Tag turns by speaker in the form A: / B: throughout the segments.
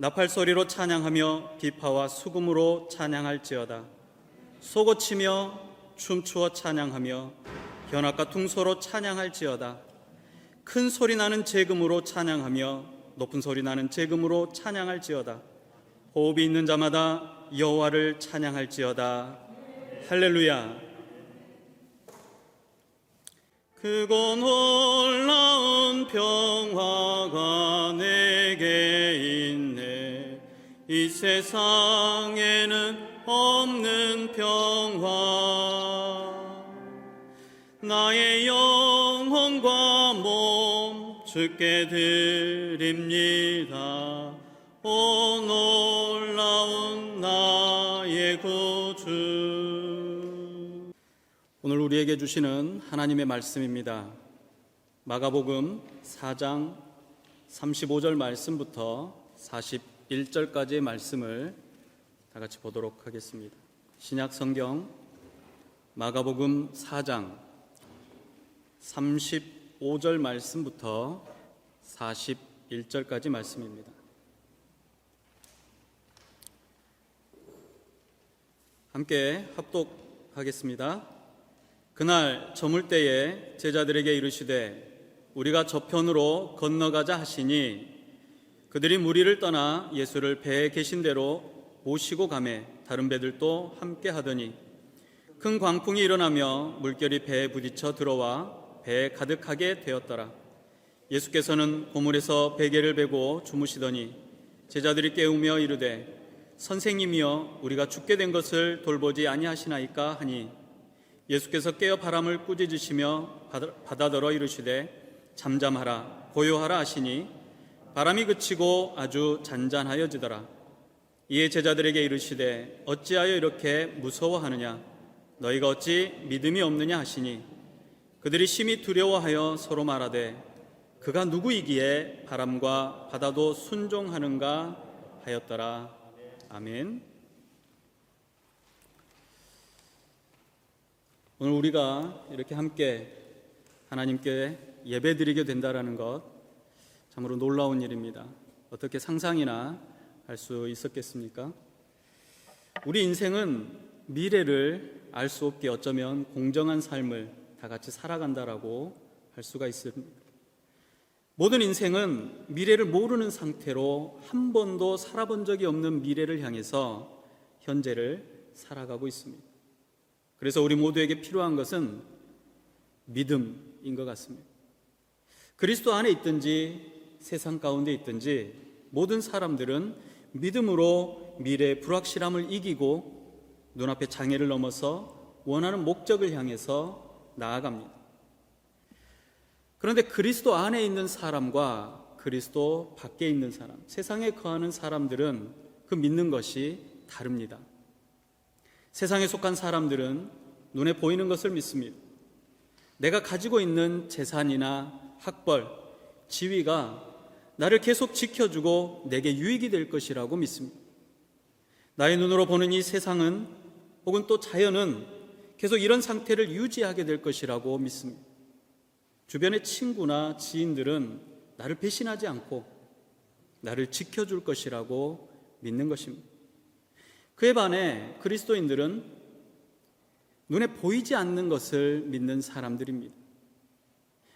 A: 나팔 소리로 찬양하며 비파와 수금으로 찬양할지어다. 소고치며 춤추어 찬양하며 현악과 둥소로 찬양할지어다. 큰 소리 나는 제금으로 찬양하며 높은 소리 나는 제금으로 찬양할지어다. 호흡이 있는 자마다 여호와를 찬양할지어다. 할렐루야. 크고 놀라운 평화가 내게 있네. 이 세상에는 없는 평화. 나의 영혼과 몸 주께 드립니다. 오 놀라운 나의 구주. 오늘 우리에게 주시는 하나님의 말씀입니다. 마가복음 4장 35절 말씀부터 41절까지의 말씀을 다 같이 보도록 하겠습니다. 신약 성경 마가복음 4장 35절 말씀부터 41절까지 말씀입니다. 함께 합독하겠습니다. 그날 저물 때에 제자들에게 이르시되 우리가 저편으로 건너가자 하시니 그들이 무리를 떠나 예수를 배에 계신 대로 모시고 가매 다른 배들도 함께 하더니 큰 광풍이 일어나며 물결이 배에 부딪혀 들어와 배에 가득하게 되었더라. 예수께서는 고물에서 베개를 베고 주무시더니 제자들이 깨우며 이르되 선생님이여 우리가 죽게 된 것을 돌보지 아니하시나이까 하니 예수께서 깨어 바람을 꾸짖으시며 바다더러 이르시되 잠잠하라 고요하라 하시니 바람이 그치고 아주 잔잔하여지더라. 이에 제자들에게 이르시되 어찌하여 이렇게 무서워하느냐 너희가 어찌 믿음이 없느냐 하시니 그들이 심히 두려워하여 서로 말하되 그가 누구이기에 바람과 바다도 순종하는가 하였더라. 아멘. 오늘 우리가 이렇게 함께 하나님께 예배드리게 된다는 것 참으로 놀라운 일입니다. 어떻게 상상이나 할 수 있었겠습니까? 우리 인생은 미래를 알 수 없게 어쩌면 공정한 삶을 다 같이 살아간다라고 할 수가 있습니다. 모든 인생은 미래를 모르는 상태로 한 번도 살아본 적이 없는 미래를 향해서 현재를 살아가고 있습니다. 그래서 우리 모두에게 필요한 것은 믿음인 것 같습니다. 그리스도 안에 있든지 세상 가운데 있든지 모든 사람들은 믿음으로 미래의 불확실함을 이기고 눈앞의 장애를 넘어서 원하는 목적을 향해서 나아갑니다. 그런데 그리스도 안에 있는 사람과 그리스도 밖에 있는 사람, 세상에 거하는 사람들은 그 믿는 것이 다릅니다. 세상에 속한 사람들은 눈에 보이는 것을 믿습니다. 내가 가지고 있는 재산이나 학벌, 지위가 나를 계속 지켜주고 내게 유익이 될 것이라고 믿습니다. 나의 눈으로 보는 이 세상은 혹은 또 자연은 계속 이런 상태를 유지하게 될 것이라고 믿습니다. 주변의 친구나 지인들은 나를 배신하지 않고 나를 지켜줄 것이라고 믿는 것입니다. 그에 반해 그리스도인들은 눈에 보이지 않는 것을 믿는 사람들입니다.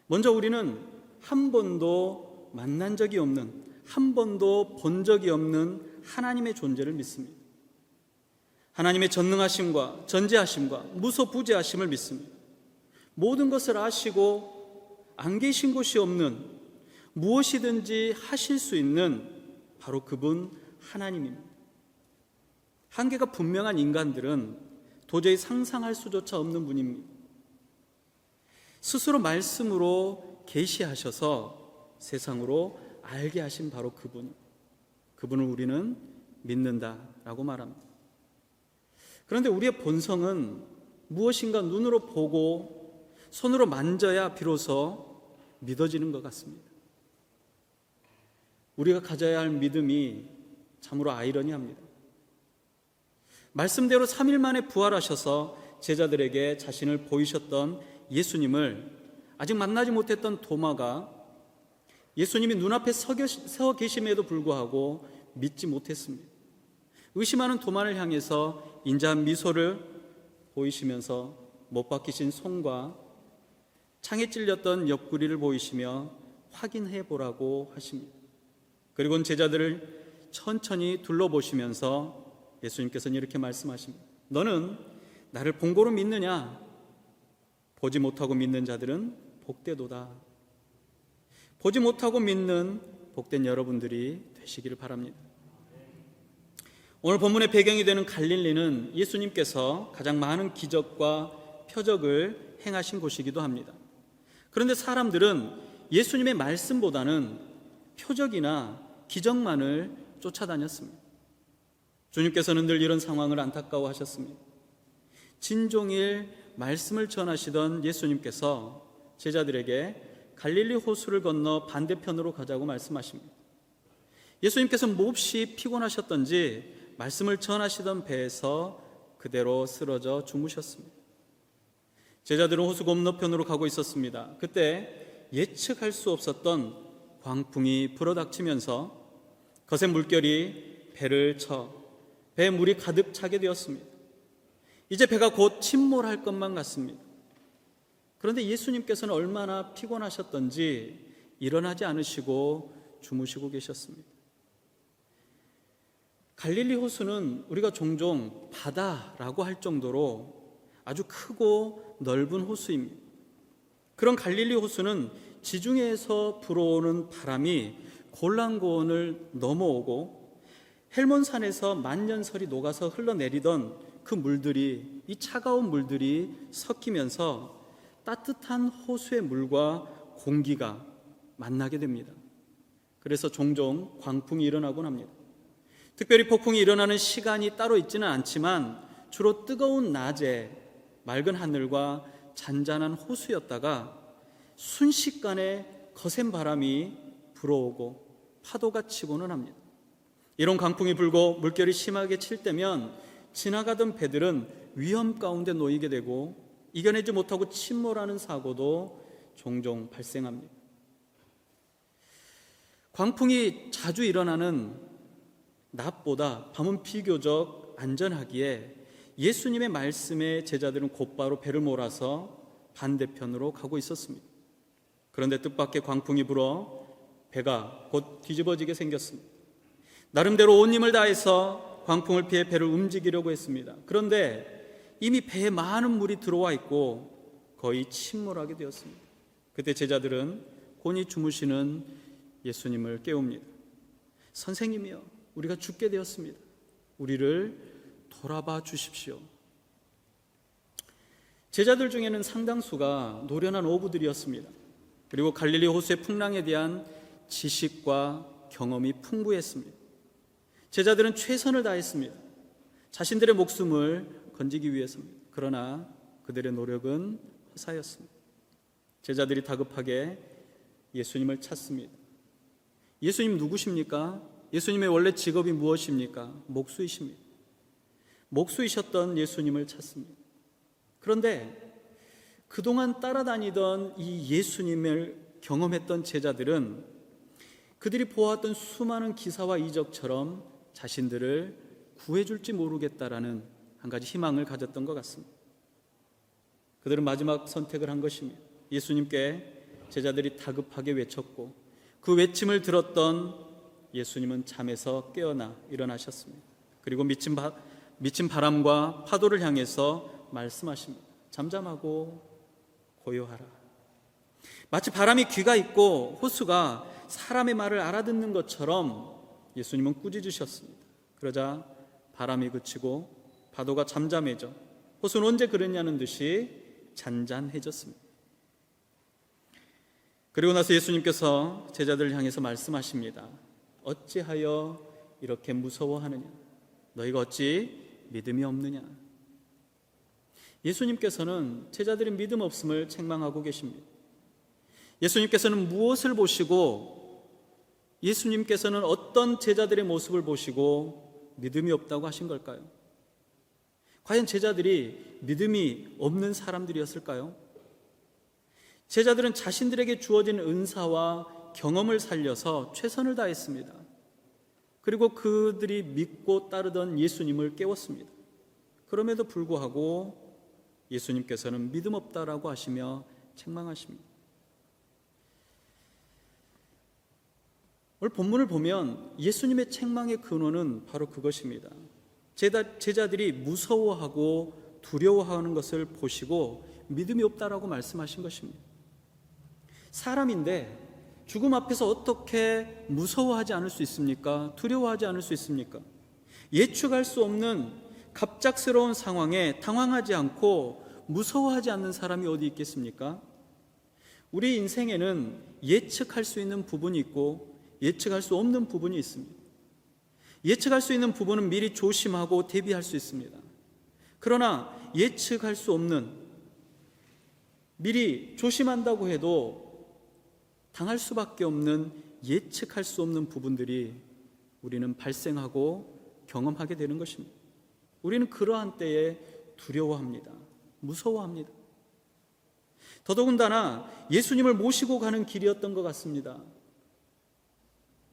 A: 먼저 우리는 한 번도 만난 적이 없는, 한 번도 본 적이 없는 하나님의 존재를 믿습니다. 하나님의 전능하심과 전지하심과 무소부재하심을 믿습니다. 모든 것을 아시고 안 계신 곳이 없는, 무엇이든지 하실 수 있는 바로 그분 하나님입니다. 한계가 분명한 인간들은 도저히 상상할 수조차 없는 분입니다. 스스로 말씀으로 계시하셔서 세상으로 알게 하신 바로 그분을 우리는 믿는다라고 말합니다. 그런데 우리의 본성은 무엇인가 눈으로 보고 손으로 만져야 비로소 믿어지는 것 같습니다. 우리가 가져야 할 믿음이 참으로 아이러니합니다. 말씀대로 3일 만에 부활하셔서 제자들에게 자신을 보이셨던 예수님을 아직 만나지 못했던 도마가 예수님이 눈앞에 서 계심에도 불구하고 믿지 못했습니다. 의심하는 도마를 향해서 인자한 미소를 보이시면서 못 박히신 손과 창에 찔렸던 옆구리를 보이시며 확인해 보라고 하십니다. 그리고는 제자들을 천천히 둘러보시면서 예수님께서는 이렇게 말씀하십니다. 너는 나를 본고로 믿느냐? 보지 못하고 믿는 자들은 복되도다. 보지 못하고 믿는 복된 여러분들이 되시기를 바랍니다. 오늘 본문의 배경이 되는 갈릴리는 예수님께서 가장 많은 기적과 표적을 행하신 곳이기도 합니다. 그런데 사람들은 예수님의 말씀보다는 표적이나 기적만을 쫓아다녔습니다. 주님께서는 늘 이런 상황을 안타까워하셨습니다. 진종일 말씀을 전하시던 예수님께서 제자들에게 갈릴리 호수를 건너 반대편으로 가자고 말씀하십니다. 예수님께서 몹시 피곤하셨던지 말씀을 전하시던 배에서 그대로 쓰러져 주무셨습니다. 제자들은 호수 건너편으로 가고 있었습니다. 그때 예측할 수 없었던 광풍이 불어닥치면서 거센 물결이 배를 쳐 배에 물이 가득 차게 되었습니다. 이제 배가 곧 침몰할 것만 같습니다. 그런데 예수님께서는 얼마나 피곤하셨던지 일어나지 않으시고 주무시고 계셨습니다. 갈릴리 호수는 우리가 종종 바다라고 할 정도로 아주 크고 넓은 호수입니다. 그런 갈릴리 호수는 지중해에서 불어오는 바람이 골란고원을 넘어오고 헬몬산에서 만년설이 녹아서 흘러내리던 그 물들이, 이 차가운 물들이 섞이면서 따뜻한 호수의 물과 공기가 만나게 됩니다. 그래서 종종 광풍이 일어나곤 합니다. 특별히 폭풍이 일어나는 시간이 따로 있지는 않지만 주로 뜨거운 낮에 맑은 하늘과 잔잔한 호수였다가 순식간에 거센 바람이 불어오고 파도가 치고는 합니다. 이런 강풍이 불고 물결이 심하게 칠 때면 지나가던 배들은 위험 가운데 놓이게 되고 이겨내지 못하고 침몰하는 사고도 종종 발생합니다. 광풍이 자주 일어나는 낮보다 밤은 비교적 안전하기에 예수님의 말씀에 제자들은 곧바로 배를 몰아서 반대편으로 가고 있었습니다. 그런데 뜻밖의 광풍이 불어 배가 곧 뒤집어지게 생겼습니다. 나름대로 온 힘을 다해서 광풍을 피해 배를 움직이려고 했습니다. 그런데 이미 배에 많은 물이 들어와 있고 거의 침몰하게 되었습니다. 그때 제자들은 곤히 주무시는 예수님을 깨웁니다. 선생님이여, 우리가 죽게 되었습니다. 우리를 돌아봐 주십시오. 제자들 중에는 상당수가 노련한 어부들이었습니다. 그리고 갈릴리 호수의 풍랑에 대한 지식과 경험이 풍부했습니다. 제자들은 최선을 다했습니다. 자신들의 목숨을 건지기 위해서입니다. 그러나 그들의 노력은 허사였습니다. 제자들이 다급하게 예수님을 찾습니다. 예수님 누구십니까? 예수님의 원래 직업이 무엇입니까? 목수이십니다. 목수이셨던 예수님을 찾습니다. 그런데 그동안 따라다니던 이 예수님을 경험했던 제자들은 그들이 보았던 수많은 기사와 이적처럼 자신들을 구해줄지 모르겠다라는 한 가지 희망을 가졌던 것 같습니다. 그들은 마지막 선택을 한 것입니다. 예수님께 제자들이 다급하게 외쳤고 그 외침을 들었던 예수님은 잠에서 깨어나 일어나셨습니다. 그리고 미친 바람과 파도를 향해서 말씀하십니다. 잠잠하고 고요하라. 마치 바람이 귀가 있고 호수가 사람의 말을 알아듣는 것처럼 예수님은 꾸짖으셨습니다. 그러자 바람이 그치고 파도가 잠잠해져 호수는 언제 그랬냐는 듯이 잔잔해졌습니다. 그리고 나서 예수님께서 제자들을 향해서 말씀하십니다. 어찌하여 이렇게 무서워하느냐? 너희가 어찌 믿음이 없느냐? 예수님께서는 제자들의 믿음 없음을 책망하고 계십니다. 예수님께서는 무엇을 보시고, 예수님께서는 어떤 제자들의 모습을 보시고 믿음이 없다고 하신 걸까요? 과연 제자들이 믿음이 없는 사람들이었을까요? 제자들은 자신들에게 주어진 은사와 경험을 살려서 최선을 다했습니다. 그리고 그들이 믿고 따르던 예수님을 깨웠습니다. 그럼에도 불구하고 예수님께서는 믿음 없다라고 하시며 책망하십니다. 오늘 본문을 보면 예수님의 책망의 근원은 바로 그것입니다. 제자들이 무서워하고 두려워하는 것을 보시고 믿음이 없다라고 말씀하신 것입니다. 사람인데 죽음 앞에서 어떻게 무서워하지 않을 수 있습니까? 두려워하지 않을 수 있습니까? 예측할 수 없는 갑작스러운 상황에 당황하지 않고 무서워하지 않는 사람이 어디 있겠습니까? 우리 인생에는 예측할 수 있는 부분이 있고 예측할 수 없는 부분이 있습니다. 예측할 수 있는 부분은 미리 조심하고 대비할 수 있습니다. 그러나 예측할 수 없는, 미리 조심한다고 해도 당할 수밖에 없는, 예측할 수 없는 부분들이 우리는 발생하고 경험하게 되는 것입니다. 우리는 그러한 때에 두려워합니다. 무서워합니다. 더더군다나 예수님을 모시고 가는 길이었던 것 같습니다.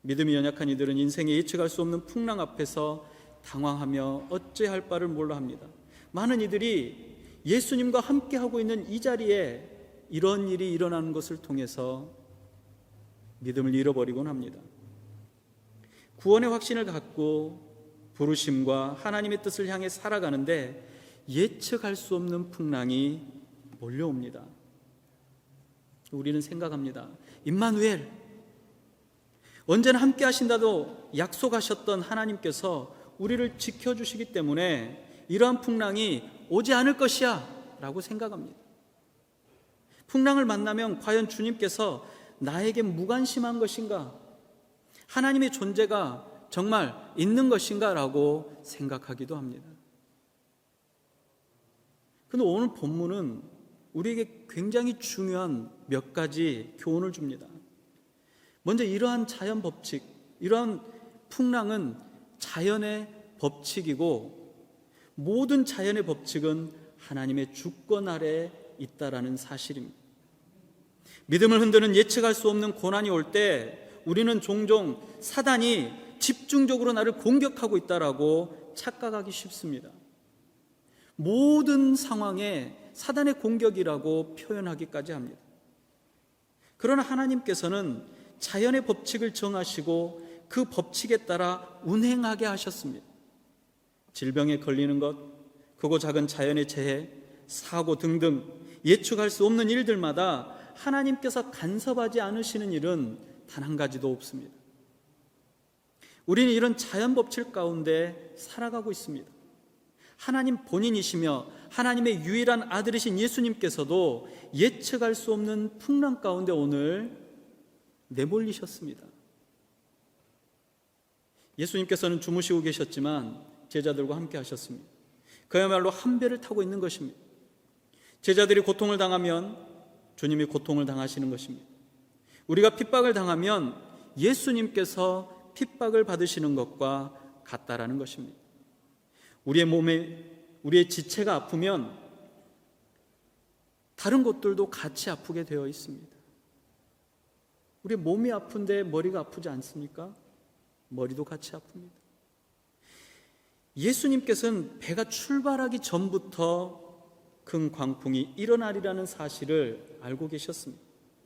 A: 믿음이 연약한 이들은 인생에 예측할 수 없는 풍랑 앞에서 당황하며 어찌할 바를 몰라 합니다. 많은 이들이 예수님과 함께하고 있는 이 자리에 이런 일이 일어나는 것을 통해서 믿음을 잃어버리곤 합니다. 구원의 확신을 갖고 부르심과 하나님의 뜻을 향해 살아가는데 예측할 수 없는 풍랑이 몰려옵니다. 우리는 생각합니다. 임마누엘, 언제나 함께 하신다도 약속하셨던 하나님께서 우리를 지켜주시기 때문에 이러한 풍랑이 오지 않을 것이야 라고 생각합니다. 풍랑을 만나면 과연 주님께서 나에게 무관심한 것인가? 하나님의 존재가 정말 있는 것인가? 라고 생각하기도 합니다. 그런데 오늘 본문은 우리에게 굉장히 중요한 몇 가지 교훈을 줍니다. 먼저 이러한 자연 법칙, 이러한 풍랑은 자연의 법칙이고 모든 자연의 법칙은 하나님의 주권 아래 있다라는 사실입니다. 믿음을 흔드는 예측할 수 없는 고난이 올 때 우리는 종종 사단이 집중적으로 나를 공격하고 있다라고 착각하기 쉽습니다. 모든 상황에 사단의 공격이라고 표현하기까지 합니다. 그러나 하나님께서는 자연의 법칙을 정하시고 그 법칙에 따라 운행하게 하셨습니다. 질병에 걸리는 것, 크고 작은 자연의 재해, 사고 등등 예측할 수 없는 일들마다 하나님께서 간섭하지 않으시는 일은 단 한 가지도 없습니다. 우리는 이런 자연 법칙 가운데 살아가고 있습니다. 하나님 본인이시며 하나님의 유일한 아들이신 예수님께서도 예측할 수 없는 풍랑 가운데 오늘 내몰리셨습니다. 예수님께서는 주무시고 계셨지만 제자들과 함께 하셨습니다. 그야말로 한 배를 타고 있는 것입니다. 제자들이 고통을 당하면 주님이 고통을 당하시는 것입니다. 우리가 핍박을 당하면 예수님께서 핍박을 받으시는 것과 같다라는 것입니다. 우리의 몸에, 우리의 지체가 아프면 다른 곳들도 같이 아프게 되어 있습니다. 우리 몸이 아픈데 머리가 아프지 않습니까? 머리도 같이 아픕니다. 예수님께서는 배가 출발하기 전부터 큰 광풍이 일어나리라는 사실을 알고 계셨습니다.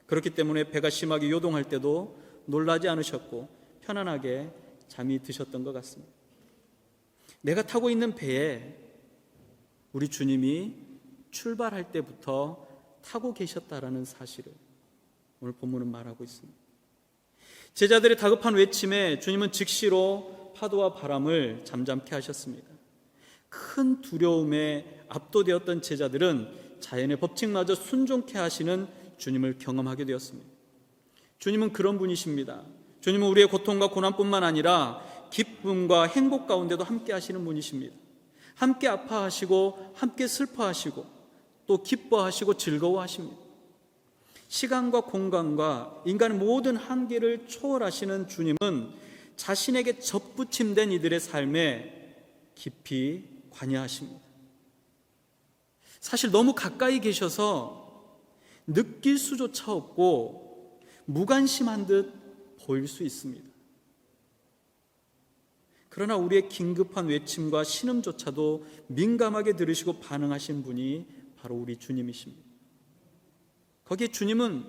A: 그렇기 때문에 배가 심하게 요동할 때도 놀라지 않으셨고 편안하게 잠이 드셨던 것 같습니다. 내가 타고 있는 배에 우리 주님이 출발할 때부터 타고 계셨다라는 사실을 오늘 본문은 말하고 있습니다. 제자들의 다급한 외침에 주님은 즉시로 파도와 바람을 잠잠케 하셨습니다. 큰 두려움에 압도되었던 제자들은 자연의 법칙마저 순종케 하시는 주님을 경험하게 되었습니다. 주님은 그런 분이십니다. 주님은 우리의 고통과 고난뿐만 아니라 기쁨과 행복 가운데도 함께 하시는 분이십니다. 함께 아파하시고 함께 슬퍼하시고 또 기뻐하시고 즐거워하십니다. 시간과 공간과 인간의 모든 한계를 초월하시는 주님은 자신에게 접붙임된 이들의 삶에 깊이 관여하십니다. 사실 너무 가까이 계셔서 느낄 수조차 없고 무관심한 듯 보일 수 있습니다. 그러나 우리의 긴급한 외침과 신음조차도 민감하게 들으시고 반응하신 분이 바로 우리 주님이십니다. 거기에 주님은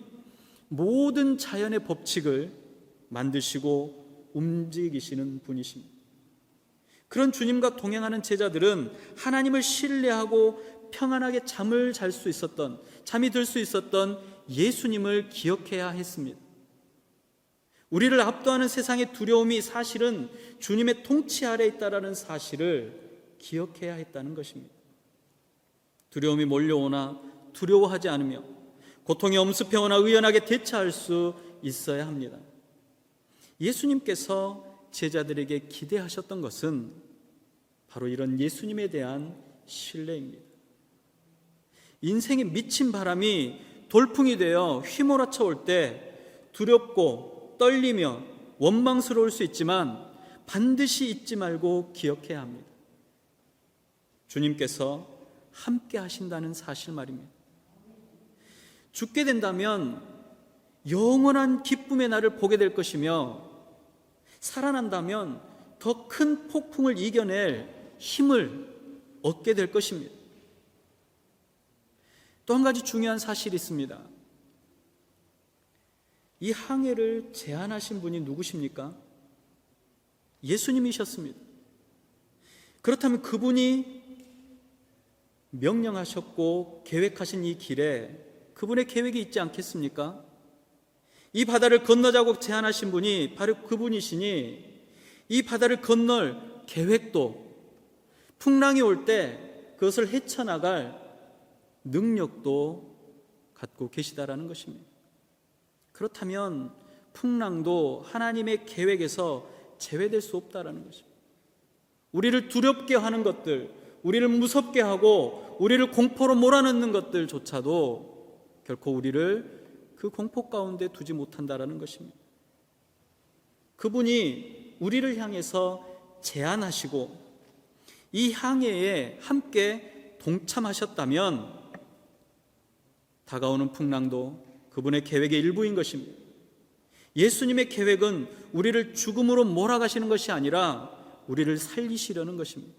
A: 모든 자연의 법칙을 만드시고 움직이시는 분이십니다. 그런 주님과 동행하는 제자들은 하나님을 신뢰하고 평안하게 잠을 잘 수 있었던, 잠이 들 수 있었던 예수님을 기억해야 했습니다. 우리를 압도하는 세상의 두려움이 사실은 주님의 통치 아래 있다라는 사실을 기억해야 했다는 것입니다. 두려움이 몰려오나 두려워하지 않으며 고통이 엄습해오나 의연하게 대처할 수 있어야 합니다. 예수님께서 제자들에게 기대하셨던 것은 바로 이런 예수님에 대한 신뢰입니다. 인생의 미친 바람이 돌풍이 되어 휘몰아쳐 올 때 두렵고 떨리며 원망스러울 수 있지만 반드시 잊지 말고 기억해야 합니다. 주님께서 함께 하신다는 사실 말입니다. 죽게 된다면 영원한 기쁨의 날을 보게 될 것이며, 살아난다면 더 큰 폭풍을 이겨낼 힘을 얻게 될 것입니다. 또 한 가지 중요한 사실이 있습니다. 이 항해를 제안하신 분이 누구십니까? 예수님이셨습니다. 그렇다면 그분이 명령하셨고 계획하신 이 길에 그분의 계획이 있지 않겠습니까? 이 바다를 건너자고 제안하신 분이 바로 그분이시니 이 바다를 건널 계획도, 풍랑이 올 때 그것을 헤쳐나갈 능력도 갖고 계시다라는 것입니다. 그렇다면 풍랑도 하나님의 계획에서 제외될 수 없다라는 것입니다. 우리를 두렵게 하는 것들, 우리를 무섭게 하고 우리를 공포로 몰아넣는 것들조차도 결코 우리를 그 공포 가운데 두지 못한다라는 것입니다. 그분이 우리를 향해서 제안하시고 이 항해에 함께 동참하셨다면 다가오는 풍랑도 그분의 계획의 일부인 것입니다. 예수님의 계획은 우리를 죽음으로 몰아가시는 것이 아니라 우리를 살리시려는 것입니다.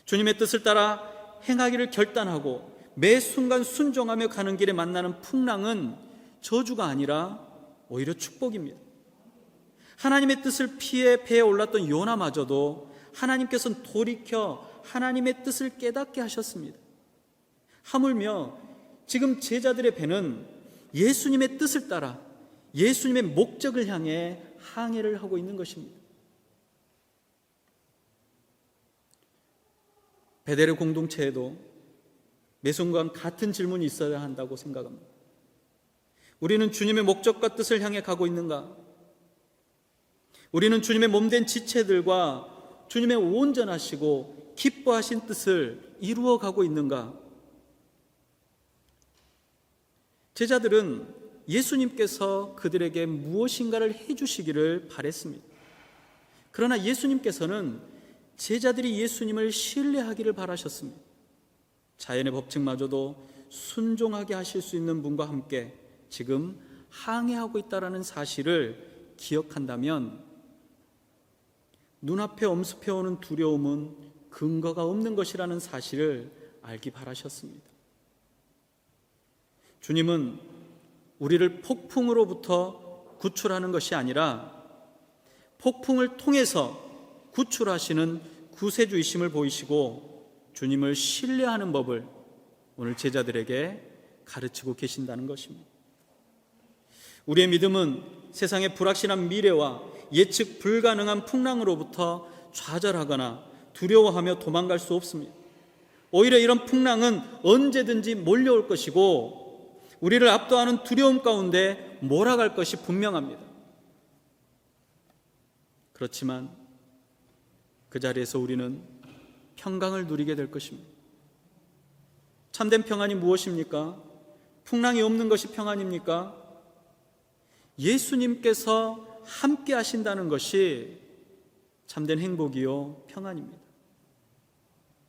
A: 주님의 뜻을 따라 행하기를 결단하고 매 순간 순종하며 가는 길에 만나는 풍랑은 저주가 아니라 오히려 축복입니다. 하나님의 뜻을 피해 배에 올랐던 요나마저도 하나님께서는 돌이켜 하나님의 뜻을 깨닫게 하셨습니다. 하물며 지금 제자들의 배는 예수님의 뜻을 따라 예수님의 목적을 향해 항해를 하고 있는 것입니다. 베델의 공동체에도 매 순간 같은 질문이 있어야 한다고 생각합니다. 우리는 주님의 목적과 뜻을 향해 가고 있는가? 우리는 주님의 몸된 지체들과 주님의 온전하시고 기뻐하신 뜻을 이루어 가고 있는가? 제자들은 예수님께서 그들에게 무엇인가를 해주시기를 바랬습니다. 그러나 예수님께서는 제자들이 예수님을 신뢰하기를 바라셨습니다. 자연의 법칙마저도 순종하게 하실 수 있는 분과 함께 지금 항해하고 있다는 사실을 기억한다면 눈앞에 엄습해오는 두려움은 근거가 없는 것이라는 사실을 알기 바라셨습니다. 주님은 우리를 폭풍으로부터 구출하는 것이 아니라 폭풍을 통해서 구출하시는 구세주이심을 보이시고 주님을 신뢰하는 법을 오늘 제자들에게 가르치고 계신다는 것입니다. 우리의 믿음은 세상의 불확실한 미래와 예측 불가능한 풍랑으로부터 좌절하거나 두려워하며 도망갈 수 없습니다. 오히려 이런 풍랑은 언제든지 몰려올 것이고 우리를 압도하는 두려움 가운데 몰아갈 것이 분명합니다. 그렇지만 그 자리에서 우리는 평강을 누리게 될 것입니다. 참된 평안이 무엇입니까? 풍랑이 없는 것이 평안입니까? 예수님께서 함께 하신다는 것이 참된 행복이요 평안입니다.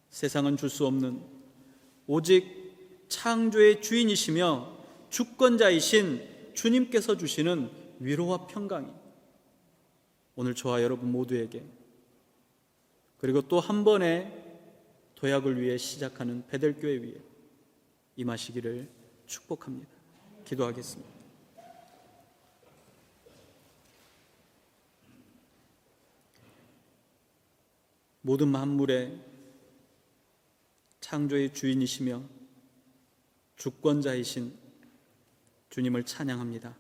A: 세상은 줄 수 없는 오직 창조의 주인이시며 주권자이신 주님께서 주시는 위로와 평강이 오늘 저와 여러분 모두에게 그리고 또 한 번의 도약을 위해 시작하는 베델교회 위에 임하시기를 축복합니다. 기도하겠습니다. 모든 만물의 창조의 주인이시며 주권자이신 주님을 찬양합니다.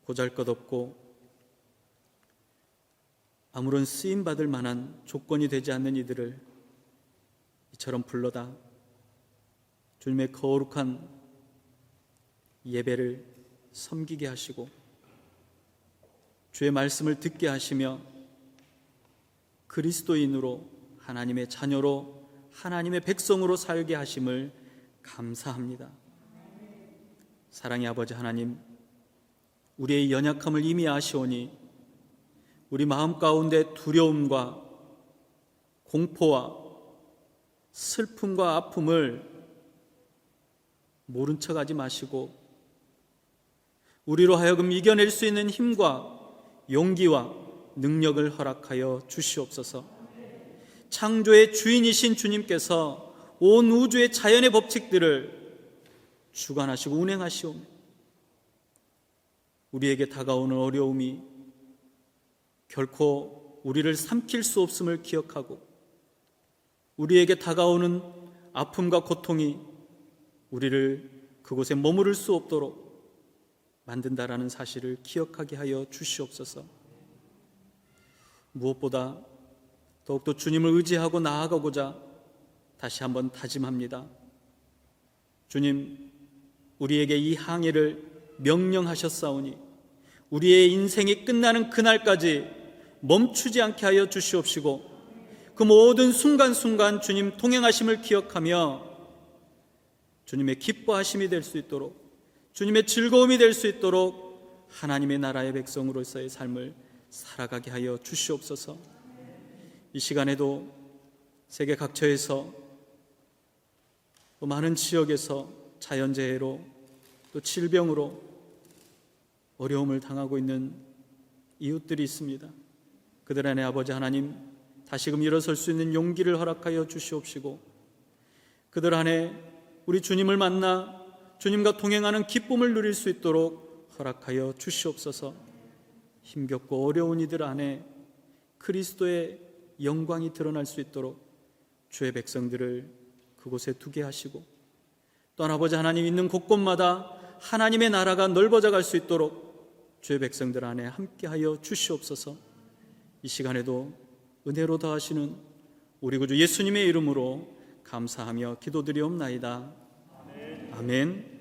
A: 보잘것없고 아무런 쓰임받을 만한 조건이 되지 않는 이들을 이처럼 불러다 주님의 거룩한 예배를 섬기게 하시고 주의 말씀을 듣게 하시며 그리스도인으로 하나님의 자녀로 하나님의 백성으로 살게 하심을 감사합니다. 사랑의 아버지 하나님, 우리의 연약함을 이미 아시오니 우리 마음 가운데 두려움과 공포와 슬픔과 아픔을 모른 척하지 마시고 우리로 하여금 이겨낼 수 있는 힘과 용기와 능력을 허락하여 주시옵소서. 창조의 주인이신 주님께서 온 우주의 자연의 법칙들을 주관하시고 운행하시오며 우리에게 다가오는 어려움이 결코 우리를 삼킬 수 없음을 기억하고 우리에게 다가오는 아픔과 고통이 우리를 그곳에 머무를 수 없도록 만든다라는 사실을 기억하게 하여 주시옵소서. 무엇보다 더욱더 주님을 의지하고 나아가고자 다시 한번 다짐합니다. 주님, 우리에게 이 항해를 명령하셨사오니 우리의 인생이 끝나는 그날까지 멈추지 않게 하여 주시옵시고 그 모든 순간순간 주님 동행하심을 기억하며 주님의 기뻐하심이 될 수 있도록 주님의 즐거움이 될 수 있도록 하나님의 나라의 백성으로서의 삶을 살아가게 하여 주시옵소서. 이 시간에도 세계 각처에서 또 많은 지역에서 자연재해로 또 질병으로 어려움을 당하고 있는 이웃들이 있습니다. 그들 안에 아버지 하나님 다시금 일어설 수 있는 용기를 허락하여 주시옵시고 그들 안에 우리 주님을 만나 주님과 동행하는 기쁨을 누릴 수 있도록 허락하여 주시옵소서. 힘겹고 어려운 이들 안에 그리스도의 영광이 드러날 수 있도록 주의 백성들을 그곳에 두게 하시고 또한 아버지 하나님 있는 곳곳마다 하나님의 나라가 넓어져 갈 수 있도록 주의 백성들 안에 함께하여 주시옵소서. 이 시간에도 은혜로 더하시는 우리 구주 예수님의 이름으로 감사하며 기도드리옵나이다. 아멘.